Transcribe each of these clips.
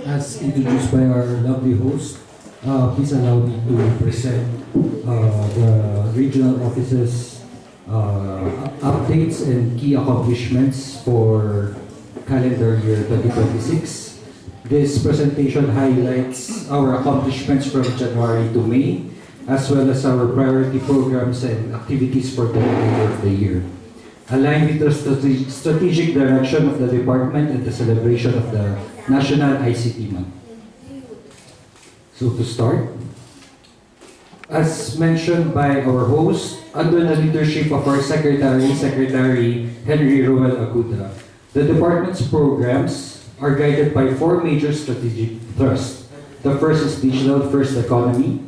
as introduced by our lovely host, please allow me to present the regional offices updates and key accomplishments for calendar year 2026. This presentation highlights our accomplishments from January to May, as well as our priority programs and activities for the remainder of the year, aligned with the strategic direction of the department and the celebration of the National ICT Month. So to start, as mentioned by our host, under the leadership of our Secretary Henry Roel Aguda, the department's programs are guided by four major strategic thrusts. The first is Digital First Economy.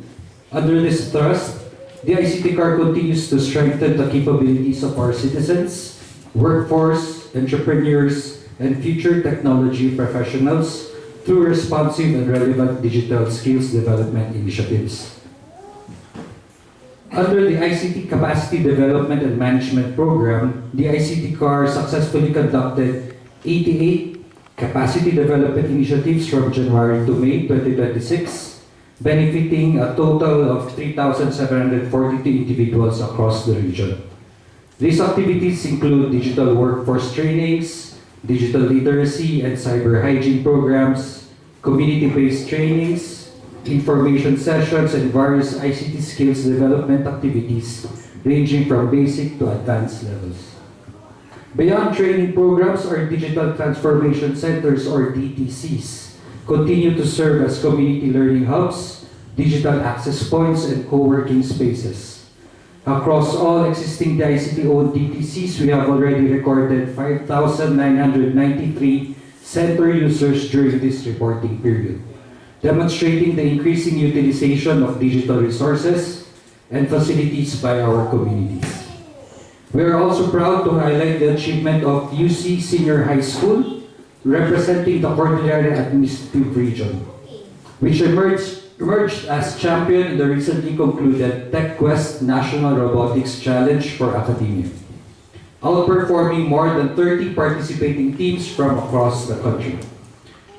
Under this thrust, the ICT CAR continues to strengthen the capabilities of our citizens, workforce, entrepreneurs, and future technology professionals through responsive and relevant digital skills development initiatives. Under the ICT Capacity Development and Management Program, the ICT CAR successfully conducted 88 capacity development initiatives from January to May 2026, benefiting a total of 3,742 individuals across the region. These activities include digital workforce trainings, digital literacy and cyber hygiene programs, community-based trainings, information sessions, and various ICT skills development activities ranging from basic to advanced levels. Beyond training programs, our Digital Transformation Centers, or DTCs, continue to serve as community learning hubs, digital access points, and co-working spaces. Across all existing ICT-owned DTCs, we have already recorded 5,993 center users during this reporting period, demonstrating the increasing utilization of digital resources and facilities by our communities. We are also proud to highlight the achievement of UC Senior High School, representing the Cordillera Administrative Region, which emerged as champion in the recently concluded TechQuest National Robotics Challenge for Academia, outperforming more than 30 participating teams from across the country.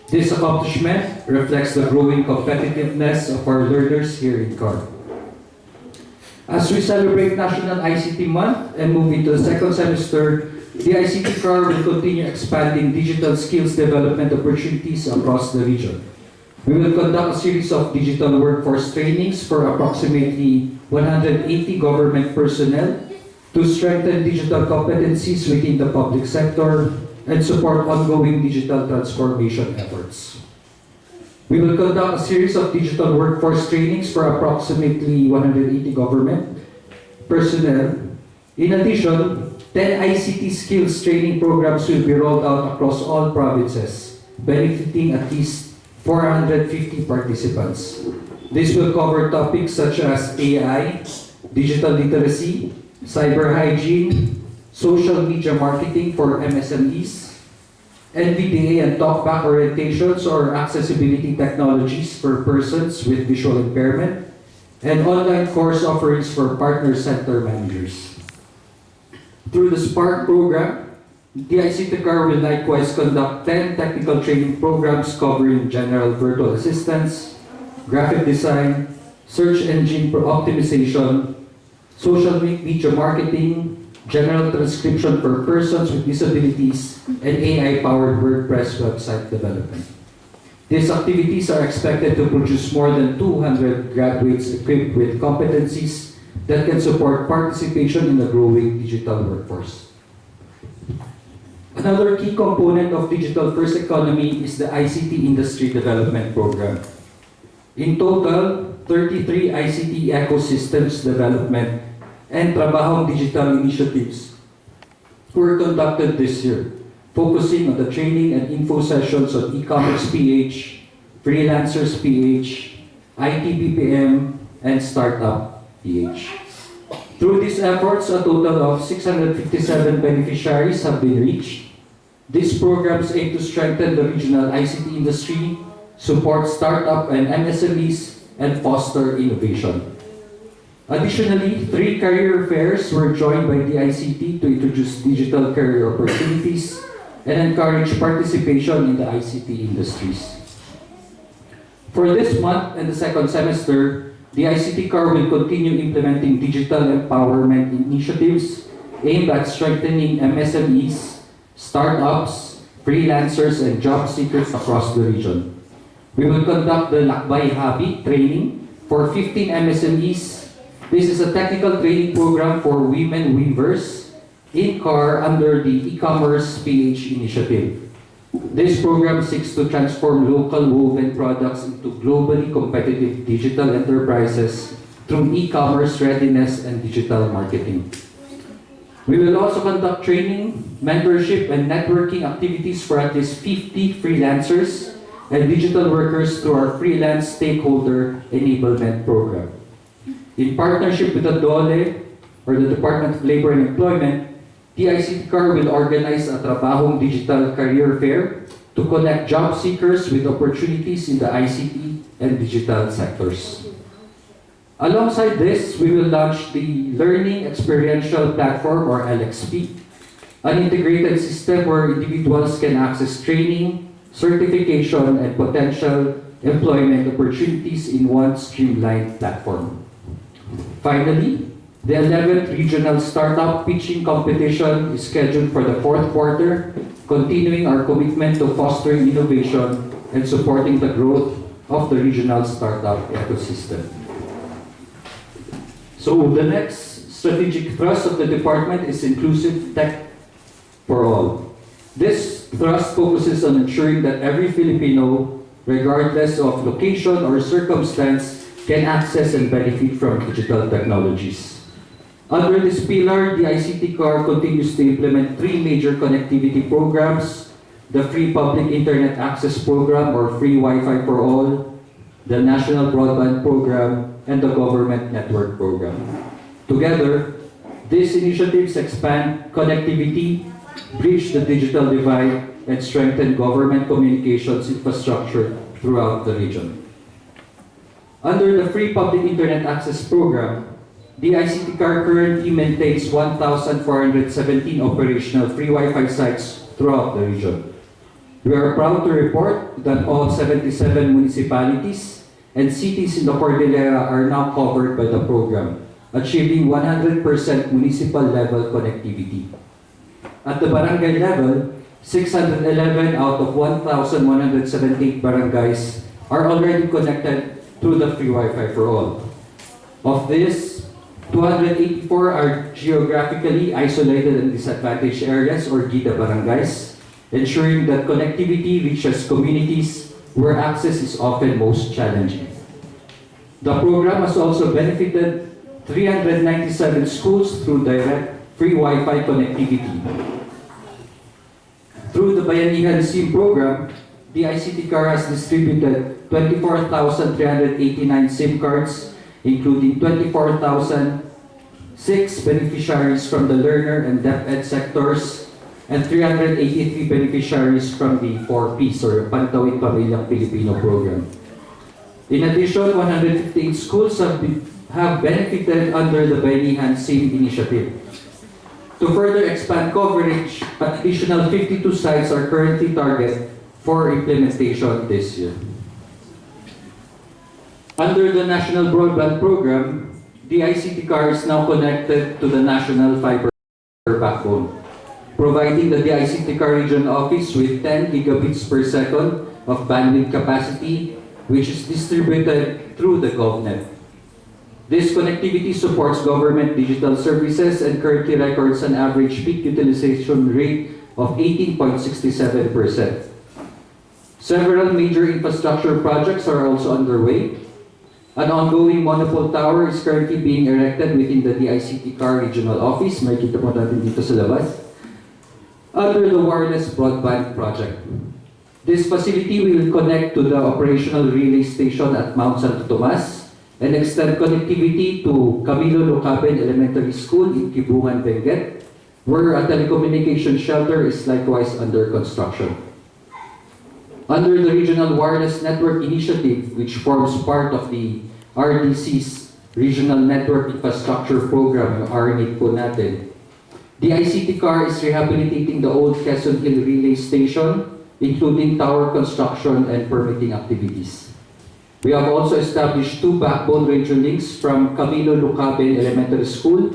This accomplishment reflects the growing competitiveness of our learners here in CAR. As we celebrate National ICT Month and move into the second semester, the ICT CAR will continue expanding digital skills development opportunities across the region. We will conduct a series of digital workforce trainings for approximately 180 government personnel to strengthen digital competencies within the public sector and support ongoing digital transformation efforts. We will conduct a series of digital workforce trainings for approximately 180 government personnel. In addition, 10 ICT skills training programs will be rolled out across all provinces, benefiting at least 450 participants. This will cover topics such as AI, digital literacy, cyber hygiene, social media marketing for MSMEs, NVDA and talkback orientations or accessibility technologies for persons with visual impairment, and online course offerings for partner center managers. Through the SPARK program, the ICT CAR will likewise conduct 10 technical training programs covering general virtual assistance, graphic design, search engine optimization, social media marketing, general transcription for persons with disabilities, and AI-powered WordPress website development. These activities are expected to produce more than 200 graduates equipped with competencies that can support participation in the growing digital workforce. Another key component of Digital First Economy is the ICT Industry Development Program. In total, 33 ICT ecosystems development and Trabahong Digital initiatives were conducted this year, focusing on the training and info sessions on e-commerce PH, freelancers PH, IT BPM, and startup PH. Through these efforts, a total of 657 beneficiaries have been reached. These programs aim to strengthen the regional ICT industry, support startup and MSMEs, and foster innovation. Additionally, 3 career fairs were joined by the ICT to introduce digital career opportunities and encourage participation in the ICT industries. For this month and the second semester, the ICT CAR will continue implementing digital empowerment initiatives aimed at strengthening MSMEs, startups, freelancers, and job seekers across the region. We will conduct the Lakbay Habi training for 15 MSMEs. This is a technical training program for women weavers in CAR under the e-commerce PH initiative. This program seeks to transform local woven products into globally competitive digital enterprises through e-commerce readiness and digital marketing. We will also conduct training, mentorship, and networking activities for at least 50 freelancers and digital workers through our Freelance Stakeholder Enablement Program. In partnership with the DOLE, or the Department of Labor and Employment, the ICT CAR will organize a Trabahong Digital Career Fair to connect job seekers with opportunities in the ICT and digital sectors. Alongside this, we will launch the Learning Experiential Platform, or LXP, an integrated system where individuals can access training, certification, and potential employment opportunities in one streamlined platform. Finally, the 11th Regional Startup Pitching Competition is scheduled for the fourth quarter, continuing our commitment to fostering innovation and supporting the growth of the regional startup ecosystem. So the next strategic thrust of the department is inclusive tech for all. This thrust focuses on ensuring that every Filipino, regardless of location or circumstance, can access and benefit from digital technologies. Under this pillar, the ICT CAR continues to implement three major connectivity programs: the Free Public Internet Access Program, or Free Wi-Fi for All, the National Broadband Program, and the Government Network Program. Together, these initiatives expand connectivity, bridge the digital divide, and strengthen government communications infrastructure throughout the region. Under the Free Public Internet Access Program, the ICT CAR currently maintains 1,417 operational free Wi-Fi sites throughout the region. We are proud to report that all 77 municipalities and cities in the Cordillera are now covered by the program, achieving 100% municipal level connectivity. At the barangay level, 611 out of 1,178 barangays are already connected through the free Wi-Fi for all. Of this, 284 are geographically isolated and disadvantaged areas, or GIDA barangays, ensuring that connectivity reaches communities where access is often most challenging. The program has also benefited 397 schools through direct free Wi-Fi connectivity. Through the Bayanihan SIM program, the ICT CAR has distributed 24,389 SIM cards, including 24,006 beneficiaries from the learner and DepEd sectors, and 383 beneficiaries from the 4Ps, or Pantawid Pamilyang Pilipino program. In addition, 158 schools have benefited under the Bayanihan SIM initiative. To further expand coverage, additional 52 sites are currently targeted for implementation this year. Under the National Broadband Program, the ICT CAR is now connected to the National Fiber Backbone, providing the ICT CAR Region Office with 10 gigabits per second of bandwidth capacity, which is distributed through the GovNet. This connectivity supports government digital services and currently records an average peak utilization rate of 18.67%. Several major infrastructure projects are also underway. An ongoing monopole tower is currently being erected within the DICT CAR Regional Office, makikita po natin dito sa labas, under the Wireless Broadband Project. This facility will connect to the operational relay station at Mount Santo Tomas and extend connectivity to Camilo Locaben Elementary School in Kibungan, Benguet, where a telecommunication shelter is likewise under construction. Under the Regional Wireless Network Initiative, which forms part of the RDC's Regional Network Infrastructure Program, yung RNIT po natin, the ICT CAR is rehabilitating the old Quezon Hill Relay Station, including tower construction and permitting activities. We have also established 2 backbone radio links from Camilo Lucaben Elementary School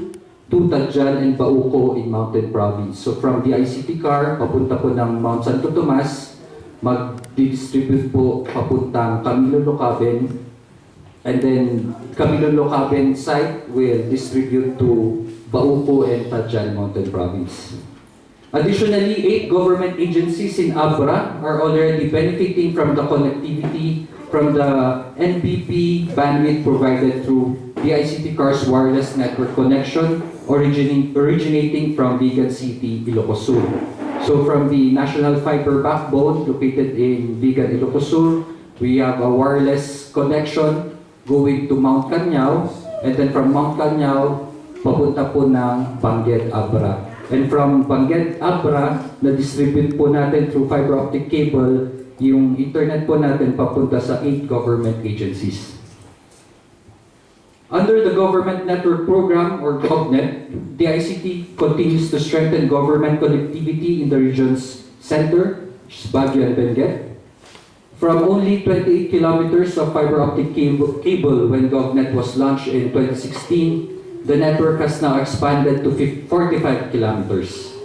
to Tadjan and Bauco in Mountain Province. So from the ICT car, papunta po ng Mount Santo Tomas, mag-distribute po papuntang Camilo Lucaben, and then Camilo Lucaben site will distribute to Bauco and Tadjan Mountain Province. Additionally, 8 government agencies in Abra are already benefiting from the connectivity from the NBP bandwidth provided through the ICT Cars wireless network connection originating from Vigan City, Ilocos Sur. So from the national fiber backbone located in Vigan, Ilocos Sur, we have a wireless connection going to Mount Canyao, and then from Mount Canyao, papunta po ng Bangued, Abra. And from Bangued, Abra, na-distribute po natin through fiber optic cable yung internet po natin papunta sa 8 government agencies. Under the Government Network Program, or GovNet, the ICT continues to strengthen government connectivity in the region's center, which is Baguio and Benguet. From only 28 kilometers of fiber optic cable when GovNet was launched in 2016, the network has now expanded to 45 kilometers.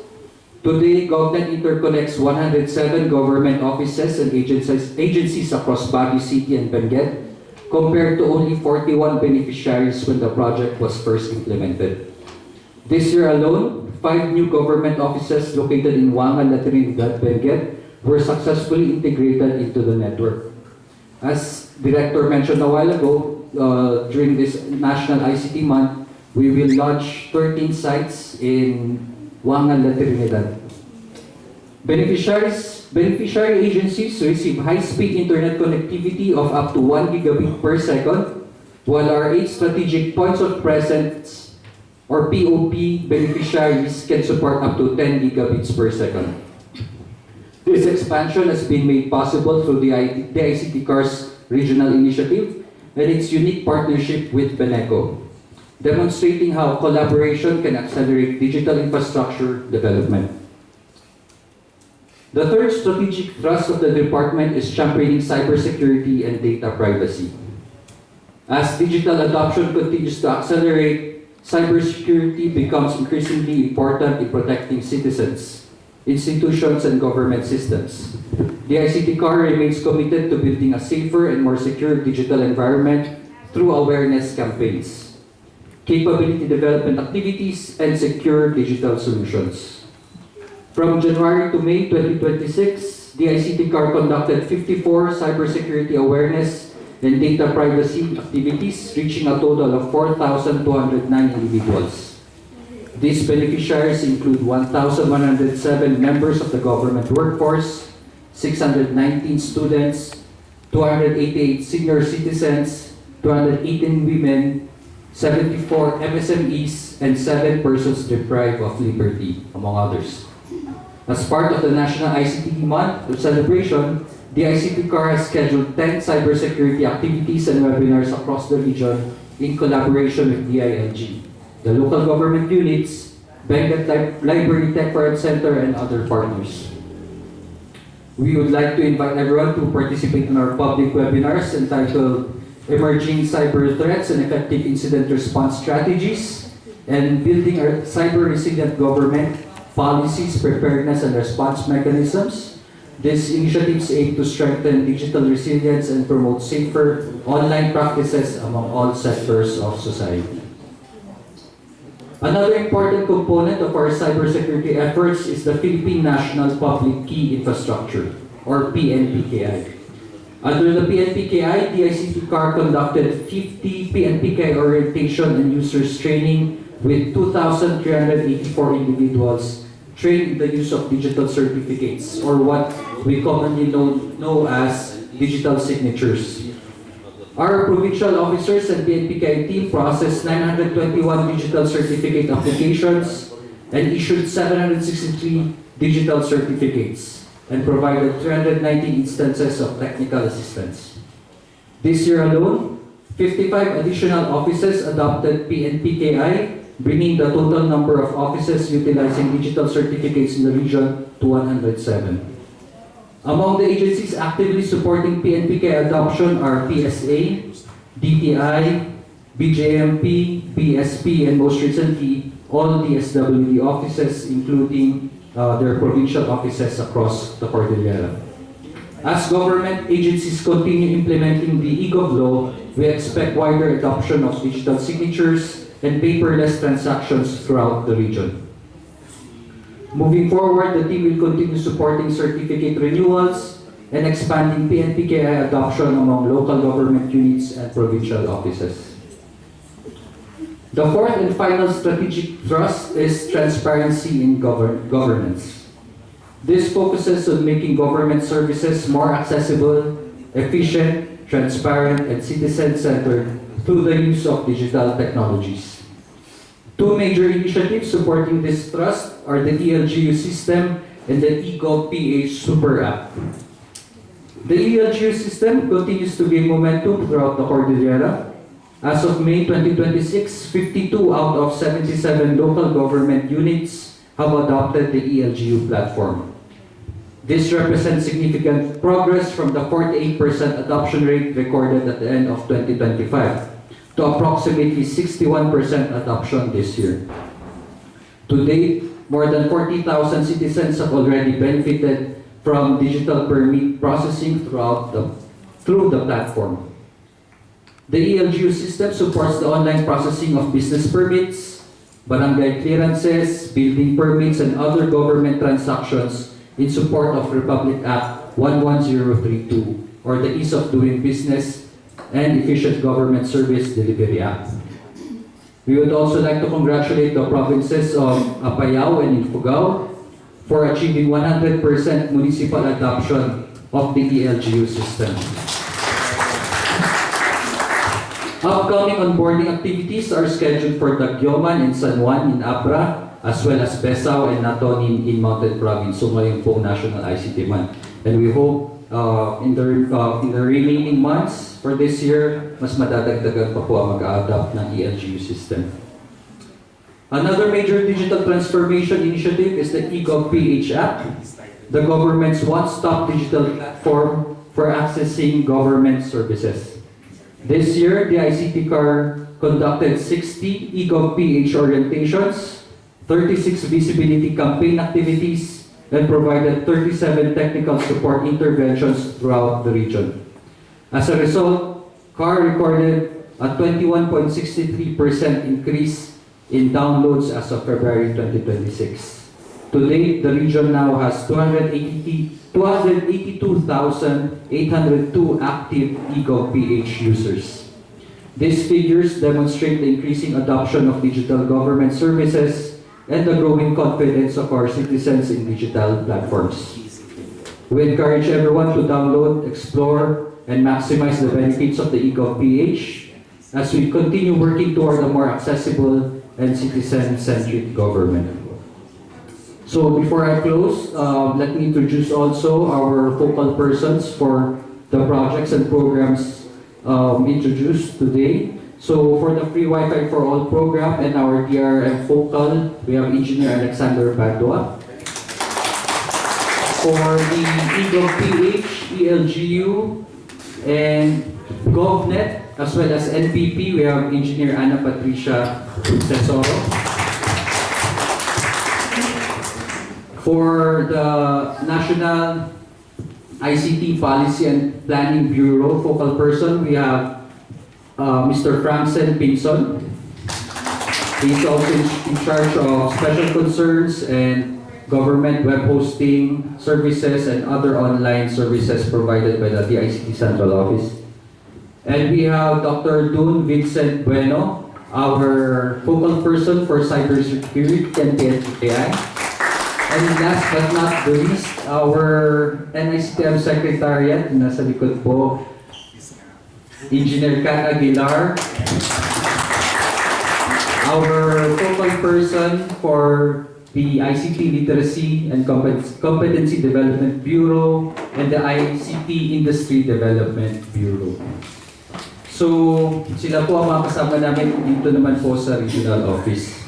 Today, GovNet interconnects 107 government offices and agencies across Baguio City and Benguet, compared to only 41 beneficiaries when the project was first implemented. This year alone, 5 new government offices located in Wangan, Trinidad, Benguet were successfully integrated into the network. As Director mentioned a while ago, during this National ICT Month, we will launch 13 sites in Wangan, Trinidad. Beneficiary agencies receive high-speed internet connectivity of up to 1 gigabit per second, while our 8 strategic points of presence, or POP, beneficiaries can support up to 10 gigabits per second. This expansion has been made possible through the ICT Cars Regional Initiative and its unique partnership with Beneco, demonstrating how collaboration can accelerate digital infrastructure development. The third strategic thrust of the department is championing cybersecurity and data privacy. As digital adoption continues to accelerate, cybersecurity becomes increasingly important in protecting citizens, institutions, and government systems. The ICT Car remains committed to building a safer and more secure digital environment through awareness campaigns, capability development activities, and secure digital solutions. From January to May 2026, the ICT Car conducted 54 cybersecurity awareness and data privacy activities, reaching a total of 4,209 individuals. These beneficiaries include 1,107 members of the government workforce, 619 students, 288 senior citizens, 218 women, 74 MSMEs, and 7 persons deprived of liberty, among others. As part of the National ICT Month celebration, the ICT Car has scheduled 10 cybersecurity activities and webinars across the region in collaboration with DILG, the local government units, Benguet Library Tech Parent Center, and other partners. We would like to invite everyone to participate in our public webinars entitled Emerging Cyber Threats and Effective Incident Response Strategies, and Building a Cyber Resilient Government, Policies, Preparedness, and Response Mechanisms. These initiatives aim to strengthen digital resilience and promote safer online practices among all sectors of society. Another important component of our cybersecurity efforts is the Philippine National Public Key Infrastructure, or PNPKI. Under the PNPKI, the ICT Car conducted 50 PNPKI orientation and users training with 2,384 individuals trained in the use of digital certificates, or what we commonly know as digital signatures. Our provincial officers and PNPKI team processed 921 digital certificate applications and issued 763 digital certificates and provided 319 instances of technical assistance. This year alone, 55 additional offices adopted PNPKI, bringing the total number of offices utilizing digital certificates in the region to 107. Among the agencies actively supporting PNPK adoption are PSA, DTI, BJMP, PSP, and most recently, all DSWD offices, including their provincial offices across the Cordillera. As government agencies continue implementing the eGov law, we expect wider adoption of digital signatures and paperless transactions throughout the region. Moving forward, the team will continue supporting certificate renewals and expanding PNPKI adoption among local government units and provincial offices. The fourth and final strategic thrust is transparency in governance. This focuses on making government services more accessible, efficient, transparent, and citizen-centered through the use of digital technologies. Two major initiatives supporting this thrust are the ELGU system and the eGov PH Super App. The ELGU system continues to gain momentum throughout the Cordillera. As of May 2026, 52 out of 77 local government units have adopted the ELGU platform. This represents significant progress from the 48% adoption rate recorded at the end of 2025 to approximately 61% adoption this year. To date, more than 40,000 citizens have already benefited from digital permit processing through the platform. The ELGU system supports the online processing of business permits, barangay clearances, building permits, and other government transactions in support of Republic Act 11032, or the Ease of Doing Business and Efficient Government Service Delivery Act. We would also like to congratulate the provinces of Apayao and Ifugao for achieving 100% municipal adoption of the ELGU system. Upcoming onboarding activities are scheduled for Tagyoman and San Juan in Abra, as well as Besao and Natonin in Mountain Province, so ngayon pong National ICT Month. And we hope in the remaining months for this year, mas madadagdagan pa po ang mag-a-adopt ng ELGU system. Another major digital transformation initiative is the eGov PH app, the government's one-stop digital platform for accessing government services. This year, the ICT CAR conducted 60 eGov PH orientations, 36 visibility campaign activities, and provided 37 technical support interventions throughout the region. As a result, CAR recorded a 21.63% increase in downloads as of February 2026. To date, the region now has 282,802 active eGov PH users. These figures demonstrate the increasing adoption of digital government services and the growing confidence of our citizens in digital platforms. We encourage everyone to download, explore, and maximize the benefits of the eGov PH as we continue working toward a more accessible and citizen-centric government. So before I close, let me introduce also our focal persons for the projects and programs introduced today. So for the Free Wi-Fi for All program and our DRM focal, we have Engineer Alexander Padua. For the eGov PH, ELGU, and GovNet, as well as NPP, we have Engineer Ana Patricia Tesoro. For the National ICT Policy and Planning Bureau focal person, we have Mr. Franksen Pinson. He's also in charge of special concerns and government web hosting services and other online services provided by the DICT Central Office. And we have Dr. Dun Vincent Bueno, our focal person for cybersecurity and PNPKI. And last but not the least, our NICTM Secretariat, nasa likod po, Engineer Kat Aguilar, our focal person for the ICT Literacy and Competency Development Bureau and the ICT Industry Development Bureau. So, sila po ang mga kasama namin dito naman po sa regional office.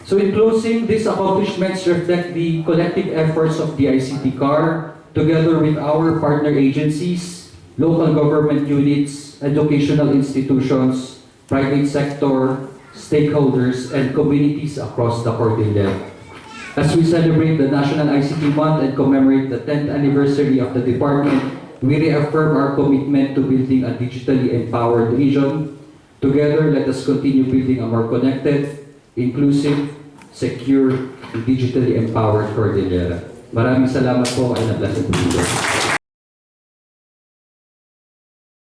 So in closing, these accomplishments reflect the collective efforts of the ICT CAR, together with our partner agencies, local government units, educational institutions, private sector, stakeholders, and communities across the Cordillera. As we celebrate the National ICT Month and commemorate the 10th anniversary of the department, we reaffirm our commitment to building a digitally empowered region. Together, let us continue building a more connected, inclusive, secure, and digitally empowered Cordillera. Maraming salamat po and a blessed weekend.